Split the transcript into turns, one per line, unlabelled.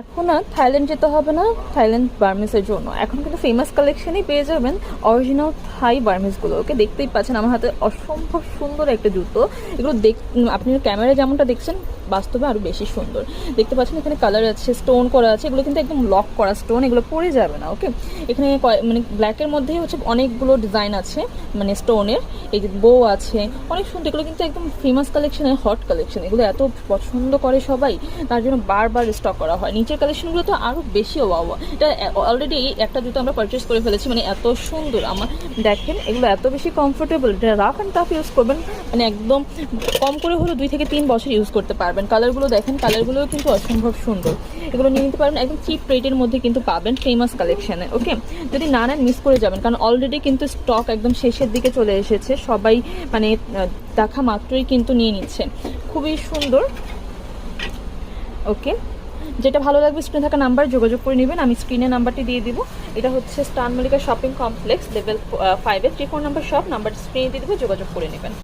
এখন আর থাইল্যান্ড যেতে হবে না থাইল্যান্ড বার্মিসের জন্য। এখন কিন্তু ফেমাস কালেকশনই পেয়ে যাবেন অরিজিনাল থাই বার্মিসগুলো। ওকে, দেখতেই পাচ্ছেন আমার হাতে অসম্ভব সুন্দর একটা জুতো। এগুলো আপনি ক্যামেরায় যেমনটা দেখছেন বাস্তবে আরও বেশি সুন্দর দেখতে পাচ্ছেন। এখানে কালার আছে, স্টোন করা আছে, এগুলো কিন্তু একদম লক করা স্টোন, এগুলো পড়ে যাবে না। ওকে, এখানে মানে ব্ল্যাকের মধ্যেই হচ্ছে অনেকগুলো ডিজাইন আছে, মানে স্টোনের এই যে বো আছে, অনেক সুন্দর। এগুলো কিন্তু একদম ফেমাস কালেকশনের হট কালেকশন, এগুলো এত পছন্দ করে সবাই, তার জন্য বারবার স্টক করা হয়। নিচের কালেকশনগুলো তো আরও বেশি ওয়াও। এটা অলরেডি একটা জুতো আমরা পারচেস করে ফেলেছি, মানে এত সুন্দর। আমার দেখেন এগুলো এত বেশি কমফোর্টেবল, এটা রাফ অ্যান্ড টাফ ইউজ করবেন, মানে একদম কম করে হলো 2 থেকে 3 বছর ইউজ করতে পারবেন। কালারগুলো দেখেন, কালারগুলোও কিন্তু অসম্ভব সুন্দর। এগুলো নিয়ে নিতে পারবেন, একদম চিপ রেটের মধ্যে কিন্তু পাবেন ফেমাস কালেকশানে। ওকে, যদি না নেন মিস করে যাবেন, কারণ অলরেডি কিন্তু স্টক একদম শেষের দিকে চলে এসেছে, সবাই মানে দেখা মাত্রই কিন্তু নিয়ে নিচ্ছে। খুবই সুন্দর। ওকে, যেটা ভালো লাগবে স্ক্রিনে থাকা নাম্বার যোগাযোগ করে নেবেন, আমি স্ক্রিনে নাম্বারটি দিয়ে দিব। এটা হচ্ছে স্টান মল্লিকা শপিং কমপ্লেক্স লেভেল 5-এর 3-4 নাম্বার শপ, নাম্বার স্ক্রিনে দিয়ে দেবো, যোগাযোগ করে নেবেন।